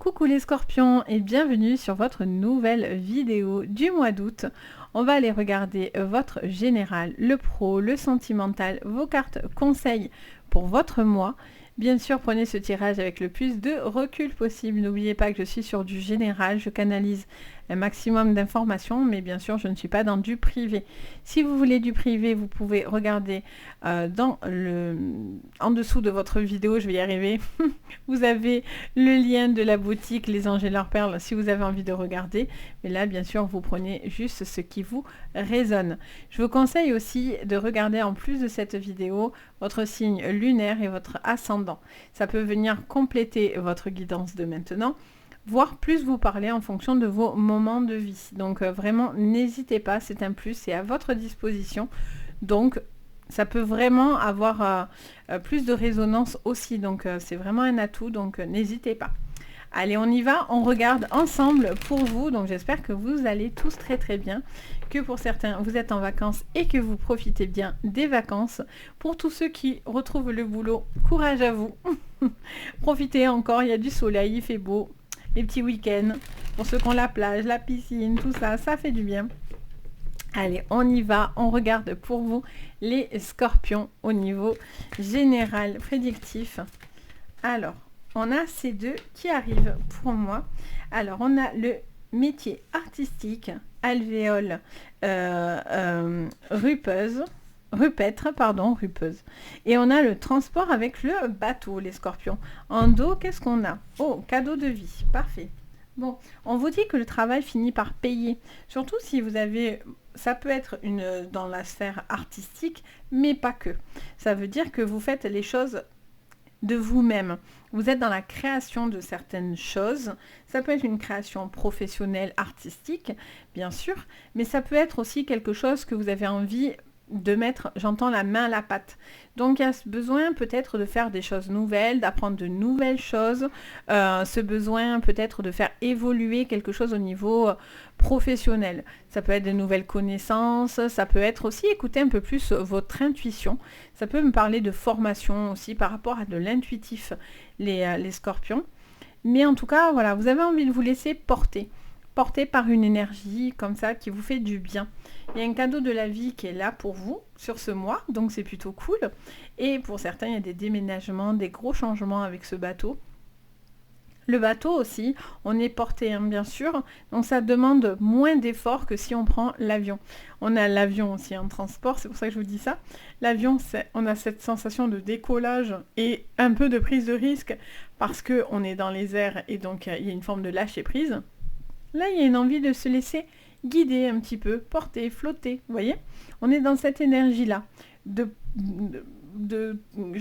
Coucou les scorpions et bienvenue sur votre nouvelle vidéo du mois d'août. On va aller regarder votre général, le pro, le sentimental, vos cartes conseils pour votre mois. Bien sûr, prenez ce tirage avec le plus de recul possible. N'oubliez pas que je suis sur du général, je canalise un maximum d'informations, mais bien sûr, je ne suis pas dans du privé. Si vous voulez du privé, vous pouvez regarder en dessous de votre vidéo, je vais y arriver. Vous avez le lien de la boutique Les Anges et leurs perles si vous avez envie de regarder. Mais là, bien sûr, vous prenez juste ce qui vous résonne. Je vous conseille aussi de regarder en plus de cette vidéo votre signe lunaire et votre ascendant. Ça peut venir compléter votre guidance de maintenant, voire plus vous parler en fonction de vos moments de vie. Donc vraiment, n'hésitez pas, c'est un plus, c'est à votre disposition. Donc, ça peut vraiment avoir plus de résonance aussi. Donc, c'est vraiment un atout, donc n'hésitez pas. Allez, on y va, on regarde ensemble pour vous. Donc, j'espère que vous allez tous très très bien, que pour certains, vous êtes en vacances et que vous profitez bien des vacances. Pour tous ceux qui retrouvent le boulot, courage à vous. Profitez encore, il y a du soleil, il fait beau. Les petits week-ends, pour ceux qui ont la plage, la piscine, tout ça, ça fait du bien. Allez, on y va, on regarde pour vous les scorpions au niveau général prédictif. Alors, on a ces deux qui arrivent pour moi. Alors, on a le métier artistique, alvéole rupeuse. Et on a le transport avec le bateau, les scorpions. En dos, qu'est-ce qu'on a? Oh, cadeau de vie, parfait. Bon, on vous dit que le travail finit par payer. Surtout si vous avez... Ça peut être dans la sphère artistique, mais pas que. Ça veut dire que vous faites les choses de vous-même. Vous êtes dans la création de certaines choses. Ça peut être une création professionnelle, artistique, bien sûr, mais ça peut être aussi quelque chose que vous avez envie de mettre, j'entends, la main à la pâte. Donc il y a ce besoin peut-être de faire des choses nouvelles, d'apprendre de nouvelles choses, ce besoin peut-être de faire évoluer quelque chose au niveau professionnel. Ça peut être de nouvelles connaissances, ça peut être aussi écouter un peu plus votre intuition. Ça peut me parler de formation aussi par rapport à de l'intuitif, les scorpions. Mais en tout cas, voilà, vous avez envie de vous laisser porter par une énergie comme ça qui vous fait du bien. Il y a un cadeau de la vie qui est là pour vous sur ce mois, donc c'est plutôt cool. Et pour certains, il y a des déménagements, des gros changements avec ce bateau. Le bateau aussi, on est porté, hein, bien sûr, donc ça demande moins d'efforts que si on prend l'avion. On a l'avion aussi en transport, c'est pour ça que je vous dis ça. L'avion, on a cette sensation de décollage et un peu de prise de risque parce qu'on est dans les airs et donc il y a une forme de lâcher prise. Là, il y a une envie de se laisser guider un petit peu, porter, flotter, vous voyez? On est dans cette énergie-là. Je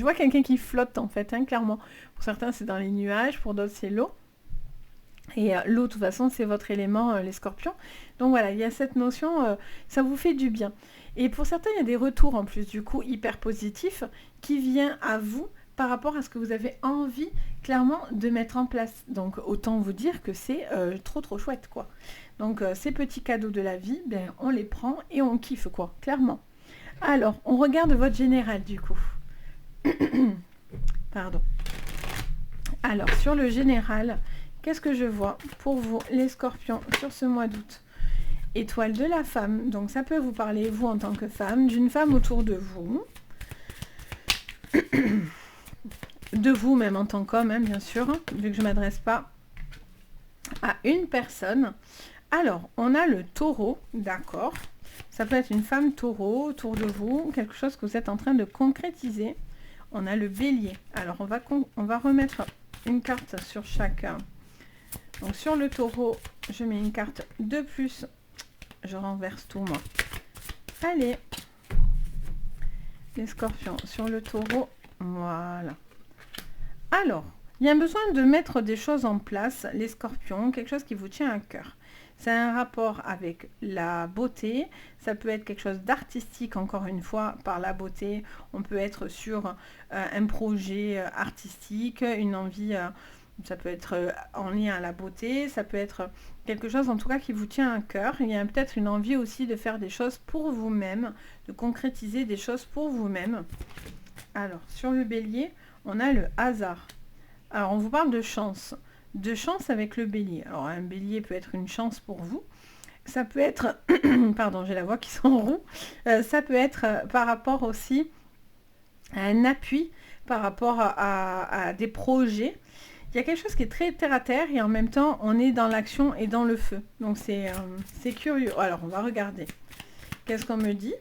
vois quelqu'un qui flotte, en fait, hein, clairement. Pour certains, c'est dans les nuages, pour d'autres, c'est l'eau. Et l'eau, de toute façon, c'est votre élément, les scorpions. Donc voilà, il y a cette notion, ça vous fait du bien. Et pour certains, il y a des retours, en plus, du coup, hyper positifs, qui viennent à vous par rapport à ce que vous avez envie clairement de mettre en place. Donc autant vous dire que c'est trop chouette, quoi. Donc ces petits cadeaux de la vie, ben, on les prend et on kiffe, quoi, clairement. Alors, on regarde votre général du coup. Pardon. Alors, sur le général, qu'est-ce que je vois pour vous, les scorpions, sur ce mois d'août? Étoile de la femme, donc ça peut vous parler, vous en tant que femme, d'une femme autour de vous. De vous même en tant qu'homme, hein, bien sûr, vu que je ne m'adresse pas à une personne. Alors, on a le taureau, d'accord. Ça peut être une femme taureau autour de vous, quelque chose que vous êtes en train de concrétiser. On a le bélier. Alors, on va remettre une carte sur chacun. Donc, sur le taureau, je mets une carte de plus. Je renverse tout, moi. Allez. Les scorpions, sur le taureau, voilà. Alors, il y a besoin de mettre des choses en place, les scorpions, quelque chose qui vous tient à cœur. C'est un rapport avec la beauté, ça peut être quelque chose d'artistique, encore une fois, par la beauté. On peut être sur un projet artistique, une envie, ça peut être en lien à la beauté, ça peut être quelque chose en tout cas qui vous tient à cœur. Il y a peut-être une envie aussi de faire des choses pour vous-même, de concrétiser des choses pour vous-même. Alors, sur le bélier, on a le hasard. Alors, on vous parle de chance, de chance avec le bélier. Alors un bélier peut être une chance pour vous. Ça peut être, pardon, j'ai la voix qui s'enroue. Ça peut être par rapport aussi à un appui par rapport à des projets. Il y a quelque chose qui est très terre à terre et en même temps on est dans l'action et dans le feu. Donc c'est curieux. Alors on va regarder. Qu'est-ce qu'on me dit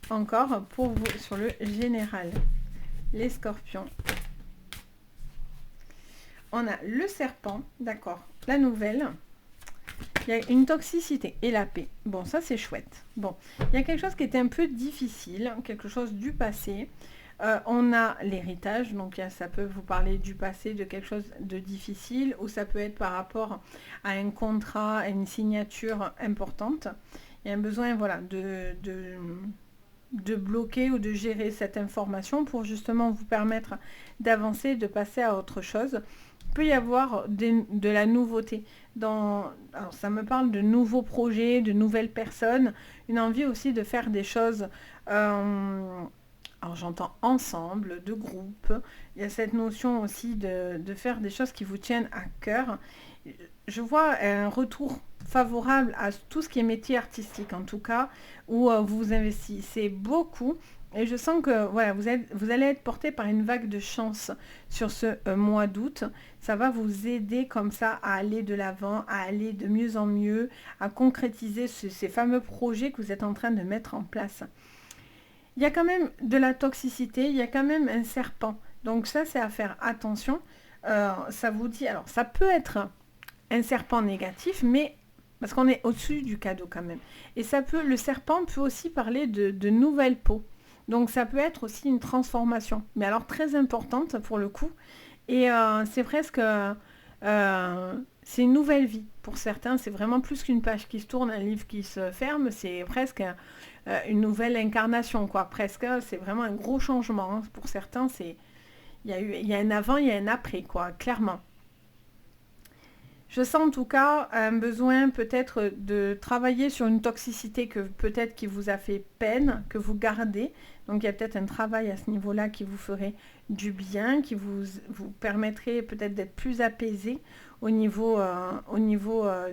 encore pour vous sur le général? Les scorpions. On a le serpent, d'accord. La nouvelle. Il y a une toxicité et la paix. Bon, ça c'est chouette. Bon, il y a quelque chose qui était un peu difficile, quelque chose du passé. On a l'héritage, donc ça peut vous parler du passé, de quelque chose de difficile, ou ça peut être par rapport à un contrat, à une signature importante. Il y a un besoin, voilà, de bloquer ou de gérer cette information pour justement vous permettre d'avancer, de passer à autre chose. Il peut y avoir de la nouveauté. Alors ça me parle de nouveaux projets, de nouvelles personnes, une envie aussi de faire des choses... alors j'entends ensemble, de groupe. Il y a cette notion aussi de faire des choses qui vous tiennent à cœur. Je vois un retour favorable à tout ce qui est métier artistique en tout cas, où vous investissez beaucoup. Et je sens que voilà, vous allez être porté par une vague de chance sur ce mois d'août. Ça va vous aider comme ça à aller de l'avant, à aller de mieux en mieux, à concrétiser ces fameux projets que vous êtes en train de mettre en place. Il y a quand même de la toxicité, il y a quand même un serpent. Donc ça, c'est à faire attention. Ça vous dit, alors ça peut être un serpent négatif, mais parce qu'on est au-dessus du cadeau quand même. Et le serpent peut aussi parler de nouvelles peaux. Donc ça peut être aussi une transformation, mais alors très importante pour le coup. Et c'est presque... c'est une nouvelle vie. Pour certains, c'est vraiment plus qu'une page qui se tourne, un livre qui se ferme. C'est presque une nouvelle incarnation, quoi. Presque, c'est vraiment un gros changement. Hein. Pour certains, il y a un avant, il y a un après, quoi, clairement. Je sens en tout cas un besoin peut-être de travailler sur une toxicité que peut-être qui vous a fait peine, que vous gardez. Donc il y a peut-être un travail à ce niveau-là qui vous ferait du bien, qui vous permettrait peut-être d'être plus apaisé au niveau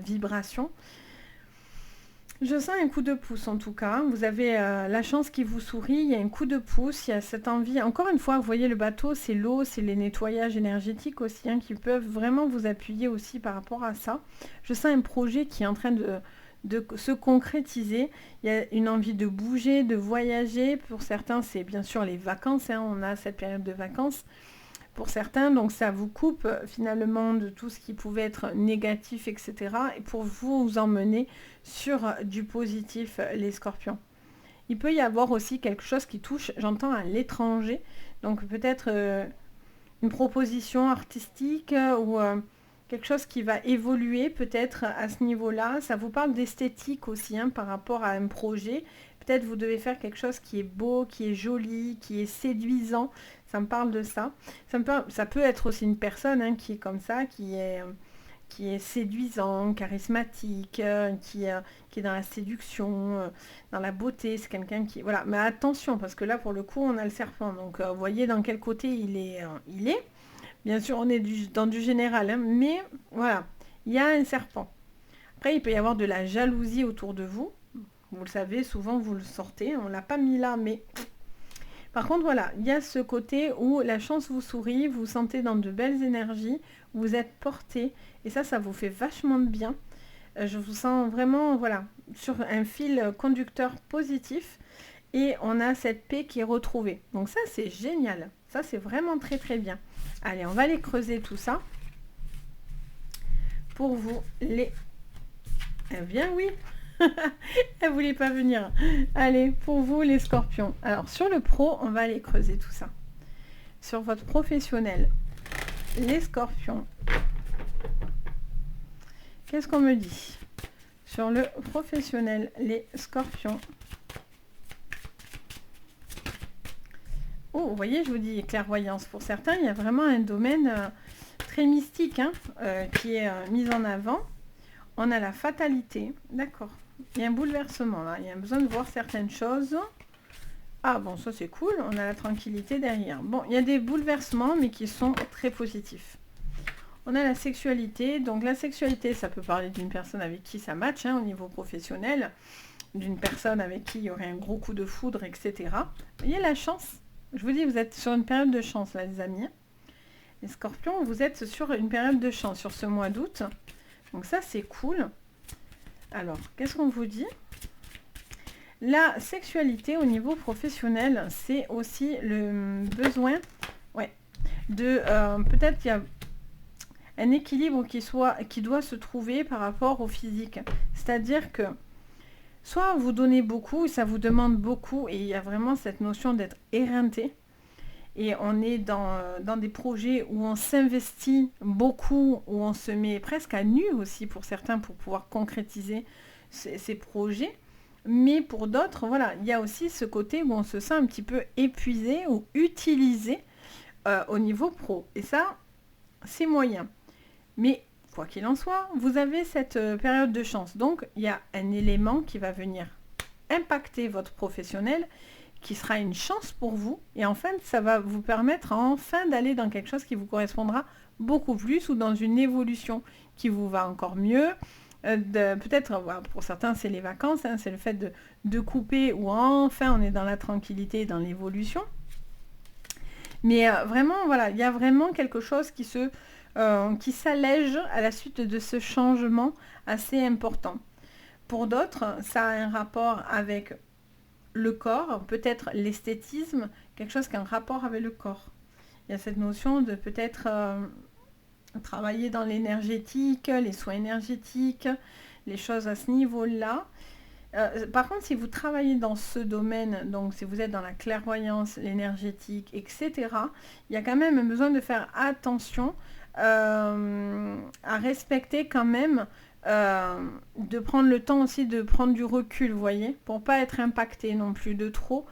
vibration. Je sens un coup de pouce en tout cas. Vous avez la chance qui vous sourit, il y a un coup de pouce, il y a cette envie. Encore une fois, vous voyez le bateau, c'est l'eau, c'est les nettoyages énergétiques aussi hein, qui peuvent vraiment vous appuyer aussi par rapport à ça. Je sens un projet qui est en train de se concrétiser. Il y a une envie de bouger, de voyager. Pour certains, c'est bien sûr les vacances. Hein, on a cette période de vacances. Pour certains, donc ça vous coupe finalement de tout ce qui pouvait être négatif, etc. Et pour vous emmener sur du positif, les scorpions. Il peut y avoir aussi quelque chose qui touche, j'entends, à l'étranger. Donc peut-être une proposition artistique ou quelque chose qui va évoluer peut-être à ce niveau-là. Ça vous parle d'esthétique aussi hein, par rapport à un projet. Peut-être vous devez faire quelque chose qui est beau, qui est joli, qui est séduisant. Ça me parle de ça. Ça peut être aussi une personne hein, qui est comme ça, qui est séduisant, charismatique, qui est dans la séduction, dans la beauté. C'est quelqu'un qui... Voilà, mais attention, parce que là, pour le coup, on a le serpent. Donc, vous voyez dans quel côté il est. Bien sûr, on est dans du général, hein, mais voilà, il y a un serpent. Après, il peut y avoir de la jalousie autour de vous. Vous le savez, souvent, vous le sortez. On ne l'a pas mis là, mais... Par contre, voilà, il y a ce côté où la chance vous sourit, vous vous sentez dans de belles énergies, vous êtes porté, et ça vous fait vachement de bien. Je vous sens vraiment, voilà, sur un fil conducteur positif, et on a cette paix qui est retrouvée. Donc ça, c'est génial. Ça, c'est vraiment très, très bien. Allez, on va aller creuser tout ça. Pour vous, les... Eh bien, oui. Elle voulait pas venir. Allez, pour vous les scorpions. Alors sur le pro, on va aller creuser tout ça. Sur votre professionnel, les scorpions. Qu'est-ce qu'on me dit? Sur le professionnel, les scorpions. Oh, vous voyez, je vous dis clairvoyance. Pour certains, il y a vraiment un domaine très mystique hein, qui est mis en avant. On a la fatalité. D'accord. Il y a un bouleversement là, il y a besoin de voir certaines choses. Ah bon, ça c'est cool, on a la tranquillité derrière. Bon, il y a des bouleversements, mais qui sont très positifs. On a la sexualité. Donc la sexualité, ça peut parler d'une personne avec qui ça match au niveau professionnel, d'une personne avec qui il y aurait un gros coup de foudre, etc. Vous voyez la chance. Je vous dis, vous êtes sur une période de chance, là, les amis. Les scorpions, vous êtes sur une période de chance sur ce mois d'août. Donc ça, c'est cool. Alors, qu'est-ce qu'on vous dit? La sexualité au niveau professionnel, c'est aussi le besoin, de peut-être qu'il y a un équilibre qui doit se trouver par rapport au physique. C'est-à-dire que soit vous donnez beaucoup, ça vous demande beaucoup, et il y a vraiment cette notion d'être éreinté. Et on est dans des projets où on s'investit beaucoup, où on se met presque à nu aussi pour certains pour pouvoir concrétiser ces projets. Mais pour d'autres, voilà, il y a aussi ce côté où on se sent un petit peu épuisé ou utilisé au niveau pro. Et ça, c'est moyen. Mais quoi qu'il en soit, vous avez cette période de chance. Donc, il y a un élément qui va venir impacter votre professionnel, qui sera une chance pour vous. Et en fait, ça va vous permettre enfin d'aller dans quelque chose qui vous correspondra beaucoup plus ou dans une évolution qui vous va encore mieux. Peut-être, voilà, pour certains, c'est les vacances, c'est le fait de couper où enfin on est dans la tranquillité, dans l'évolution. Mais vraiment, voilà, il y a vraiment quelque chose qui s'allège à la suite de ce changement assez important. Pour d'autres, ça a un rapport avec le corps, peut-être l'esthétisme, quelque chose qui a un rapport avec le corps. Il y a cette notion de peut-être travailler dans l'énergétique, les soins énergétiques, les choses à ce niveau-là. Par contre, si vous travaillez dans ce domaine, donc si vous êtes dans la clairvoyance, l'énergétique, etc., il y a quand même besoin de faire attention à respecter quand même, de prendre le temps aussi de prendre du recul, vous voyez, pour pas être impacté non plus de trop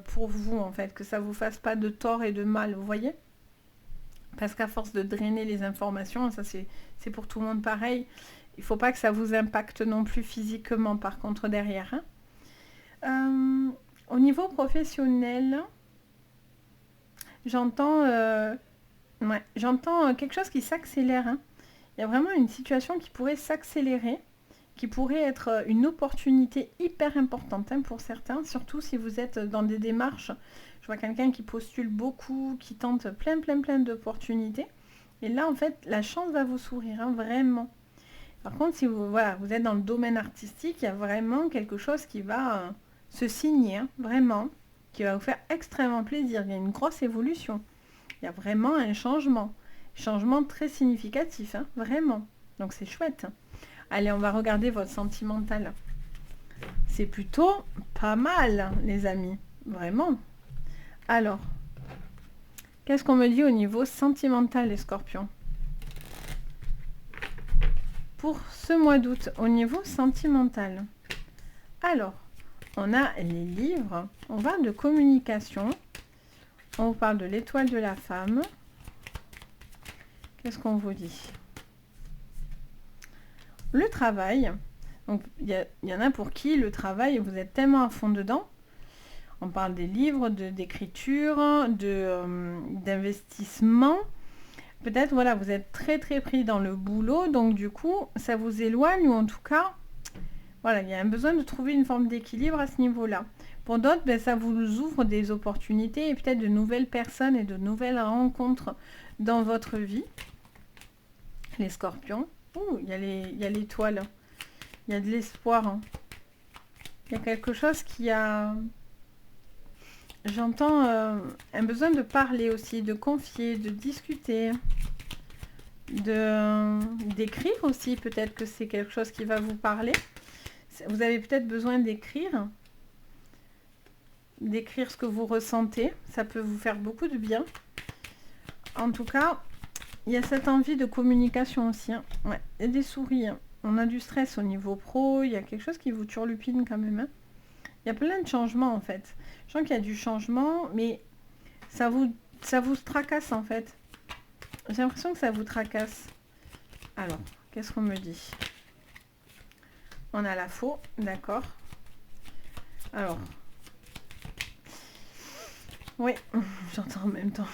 pour vous, en fait, que ça vous fasse pas de tort et de mal, vous voyez. Parce qu'à force de drainer les informations, ça c'est pour tout le monde pareil, il ne faut pas que ça vous impacte non plus physiquement par contre derrière. Au niveau professionnel, j'entends quelque chose qui s'accélère. Il y a vraiment une situation qui pourrait s'accélérer, qui pourrait être une opportunité hyper importante pour certains, surtout si vous êtes dans des démarches. Je vois quelqu'un qui postule beaucoup, qui tente plein d'opportunités. Et là, en fait, la chance va vous sourire, vraiment. Par contre, si vous êtes dans le domaine artistique, il y a vraiment quelque chose qui va se signer, vraiment, qui va vous faire extrêmement plaisir. Il y a une grosse évolution. Il y a vraiment un changement très significatif, vraiment. Donc c'est chouette. Allez, on va regarder votre sentimental. C'est plutôt pas mal, les amis. Vraiment. Alors, qu'est-ce qu'on me dit au niveau sentimental, les scorpions? Pour ce mois d'août, au niveau sentimental. Alors, on a les livres, on parle de communication, on vous parle de l'étoile de la femme. Qu'est-ce qu'on vous dit? Le travail. Donc, il y en a pour qui le travail, vous êtes tellement à fond dedans. On parle des livres, d'écriture, d'investissement. Peut-être, voilà, vous êtes très pris dans le boulot, donc du coup, ça vous éloigne, ou en tout cas, voilà, il y a un besoin de trouver une forme d'équilibre à ce niveau-là. Pour d'autres, ça vous ouvre des opportunités et peut-être de nouvelles personnes et de nouvelles rencontres dans votre vie. Les scorpions. Ouh, il y a l'étoile. Il y a de l'espoir. Il y a quelque chose qui a... J'entends un besoin de parler aussi, de confier, de discuter, d'écrire aussi. Peut-être que c'est quelque chose qui va vous parler. Vous avez peut-être besoin d'écrire ce que vous ressentez. Ça peut vous faire beaucoup de bien. En tout cas, il y a cette envie de communication aussi. Ouais, il y a des souris. On a du stress au niveau pro. Il y a quelque chose qui vous turlupine quand même. Il y a plein de changements en fait. Je sens qu'il y a du changement, mais ça vous tracasse en fait. J'ai l'impression que ça vous tracasse. Alors, qu'est-ce qu'on me dit? On a la faux, d'accord. Alors. Oui, j'entends en même temps.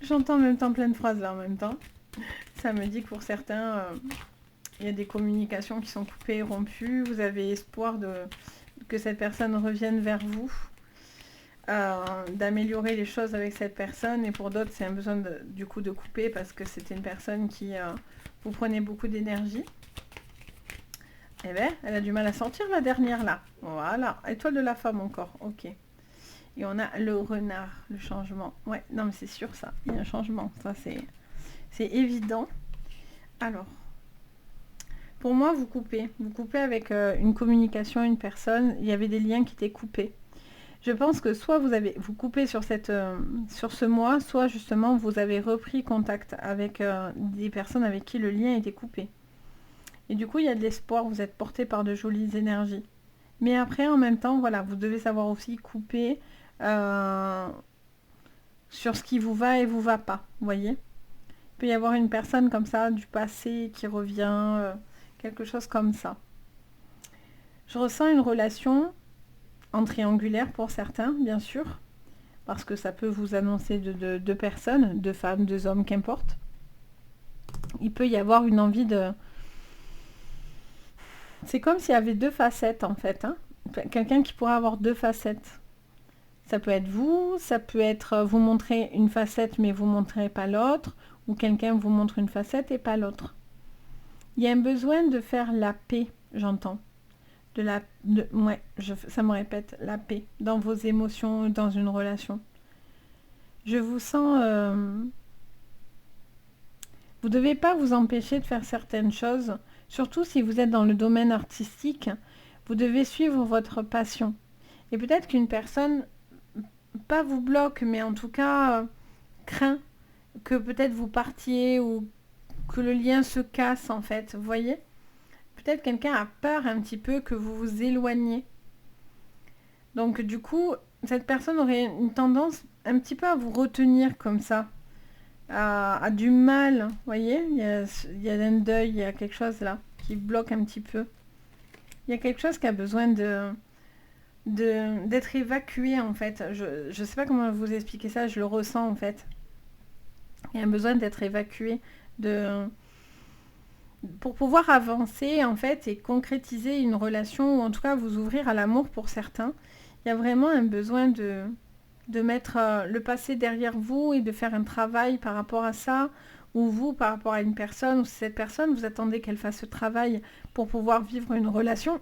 J'entends en même temps plein de phrases là en même temps. Ça me dit que pour certains, il y a des communications qui sont coupées, rompues. Vous avez espoir que cette personne revienne vers vous, d'améliorer les choses avec cette personne. Et pour d'autres, c'est un besoin du coup de couper parce que c'était une personne qui vous prenait beaucoup d'énergie. Eh bien, elle a du mal à sortir la dernière là. Voilà, étoile de la femme encore, ok. Et on a le renard, le changement. Ouais, non mais c'est sûr ça, il y a un changement, ça c'est évident. Alors, pour moi, vous coupez avec une communication, une personne, il y avait des liens qui étaient coupés. Je pense que soit vous coupez sur ce mois, soit justement vous avez repris contact avec des personnes avec qui le lien était coupé. Et du coup, il y a de l'espoir, vous êtes porté par de jolies énergies. Mais après, en même temps, voilà, vous devez savoir aussi couper sur ce qui vous va et vous va pas, vous voyez. Il peut y avoir une personne comme ça, du passé, qui revient, quelque chose comme ça. Je ressens une relation en triangulaire pour certains, bien sûr, parce que ça peut vous annoncer de deux personnes, deux femmes, deux hommes, qu'importe. Il peut y avoir une envie de... C'est comme s'il y avait deux facettes, en fait. Hein. Quelqu'un qui pourrait avoir deux facettes. Ça peut être vous, ça peut être vous montrer une facette, mais vous ne montrez pas l'autre, ou quelqu'un vous montre une facette et pas l'autre. Il y a un besoin de faire la paix, j'entends. Ça me répète, la paix dans vos émotions, dans une relation. Je vous sens... vous ne devez pas vous empêcher de faire certaines choses, surtout si vous êtes dans le domaine artistique. Vous devez suivre votre passion. Et peut-être qu'une personne, pas vous bloque, mais en tout cas craint que peut-être vous partiez ou que le lien se casse en fait, vous voyez ? Peut-être quelqu'un a peur un petit peu que vous vous éloigniez. Donc du coup, cette personne aurait une tendance un petit peu à vous retenir comme ça, à du mal, vous voyez, il y a un deuil, il y a quelque chose là qui bloque un petit peu. Il y a quelque chose qui a besoin d'être évacué en fait. Je ne sais pas comment vous expliquer ça, je le ressens en fait. Il y a un besoin d'être évacué pour pouvoir avancer en fait et concrétiser une relation ou en tout cas vous ouvrir à l'amour pour certains. Il y a vraiment un besoin de mettre le passé derrière vous et de faire un travail par rapport à ça, ou vous par rapport à une personne, ou cette personne, vous attendez qu'elle fasse ce travail pour pouvoir vivre une relation.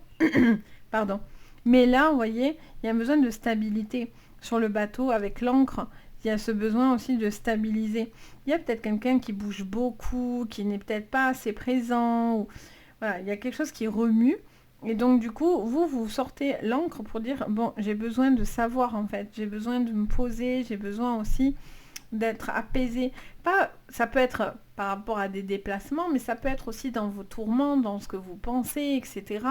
Pardon. Mais là, vous voyez, il y a un besoin de stabilité. Sur le bateau, avec l'ancre, il y a ce besoin aussi de stabiliser. Il y a peut-être quelqu'un qui bouge beaucoup, qui n'est peut-être pas assez présent. Ou... Voilà, il y a quelque chose qui remue. Et donc du coup, vous sortez l'encre pour dire, bon, j'ai besoin de savoir en fait, j'ai besoin de me poser, j'ai besoin aussi d'être apaisé. Pas, ça peut être par rapport à des déplacements, mais ça peut être aussi dans vos tourments, dans ce que vous pensez, etc.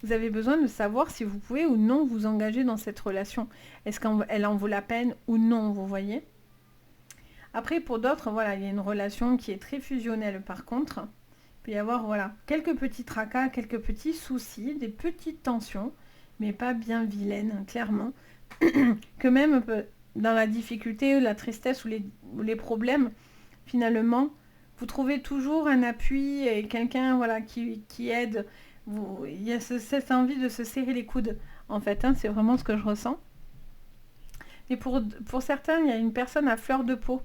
Vous avez besoin de savoir si vous pouvez ou non vous engager dans cette relation. Est-ce qu'elle en vaut la peine ou non, vous voyez ? Après, pour d'autres, voilà, il y a une relation qui est très fusionnelle par contre. Il peut y avoir voilà, quelques petits tracas, quelques petits soucis, des petites tensions, mais pas bien vilaines, clairement. Que même dans la difficulté, la tristesse ou les problèmes, finalement, vous trouvez toujours un appui et quelqu'un voilà, qui aide. Il y a cette envie de se serrer les coudes, en fait. Hein, c'est vraiment ce que je ressens. Et pour certains, il y a une personne à fleur de peau.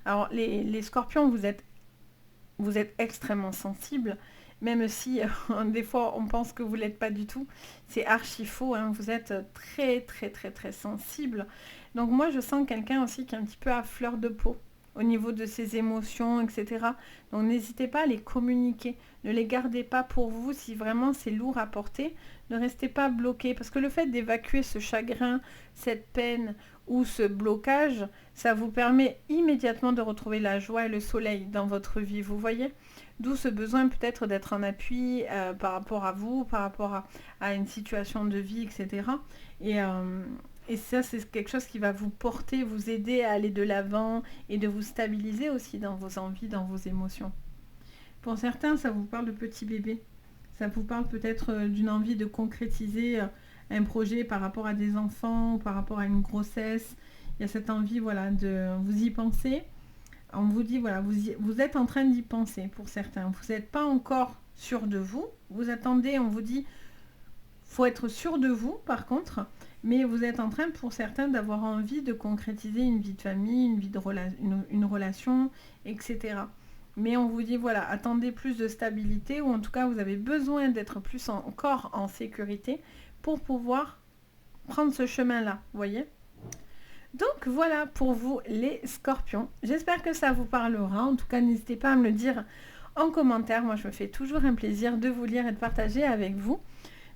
Alors, les scorpions, vous êtes extrêmement sensible, même si des fois on pense que vous ne l'êtes pas du tout. C'est archi faux, hein. Vous êtes très très très très sensible. Donc moi je sens quelqu'un aussi qui est un petit peu à fleur de peau au niveau de ses émotions, etc. Donc n'hésitez pas à les communiquer. Ne les gardez pas pour vous si vraiment c'est lourd à porter. Ne restez pas bloqué. Parce que le fait d'évacuer ce chagrin, cette peine ou ce blocage, ça vous permet immédiatement de retrouver la joie et le soleil dans votre vie, vous voyez ? D'où ce besoin peut-être d'être en appui par rapport à vous, par rapport à une situation de vie, etc. Et ça, c'est quelque chose qui va vous porter, vous aider à aller de l'avant et de vous stabiliser aussi dans vos envies, dans vos émotions. Pour certains, ça vous parle de petit bébé. Ça vous parle peut-être d'une envie de concrétiser un projet par rapport à des enfants, ou par rapport à une grossesse. Il y a cette envie, voilà, de vous y penser, On vous dit, voilà, vous êtes en train d'y penser pour certains. Vous n'êtes pas encore sûr de vous. Vous attendez, on vous dit, faut être sûr de vous par contre. Mais vous êtes en train pour certains d'avoir envie de concrétiser une vie de famille, une vie de une relation, etc. Mais on vous dit, voilà, attendez plus de stabilité ou en tout cas, vous avez besoin d'être plus encore en sécurité pour pouvoir prendre ce chemin-là, vous voyez? Donc voilà pour vous les scorpions. J'espère que ça vous parlera. En tout cas, n'hésitez pas à me le dire en commentaire. Moi, je me fais toujours un plaisir de vous lire et de partager avec vous.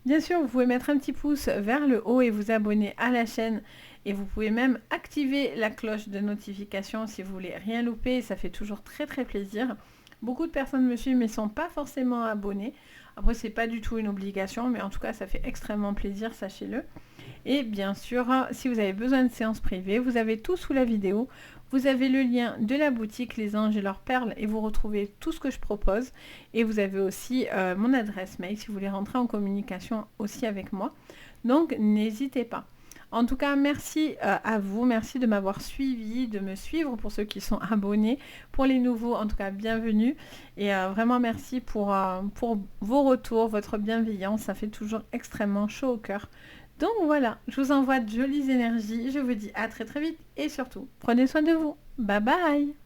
Bien sûr, vous pouvez mettre un petit pouce vers le haut et vous abonner à la chaîne. Et vous pouvez même activer la cloche de notification si vous voulez rien louper. Ça fait toujours très très plaisir. Beaucoup de personnes me suivent mais ne sont pas forcément abonnées. Après, c'est pas du tout une obligation, mais en tout cas, ça fait extrêmement plaisir, sachez-le. Et bien sûr, si vous avez besoin de séances privées, vous avez tout sous la vidéo. Vous avez le lien de la boutique Les Anges et leurs perles et vous retrouvez tout ce que je propose. Et vous avez aussi mon adresse mail si vous voulez rentrer en communication aussi avec moi. Donc, n'hésitez pas. En tout cas, merci à vous. Merci de m'avoir suivi, de me suivre pour ceux qui sont abonnés. Pour les nouveaux, en tout cas, bienvenue. Et vraiment, merci pour vos retours, votre bienveillance. Ça fait toujours extrêmement chaud au cœur. Donc voilà, je vous envoie de jolies énergies. Je vous dis à très très vite et surtout, prenez soin de vous. Bye bye!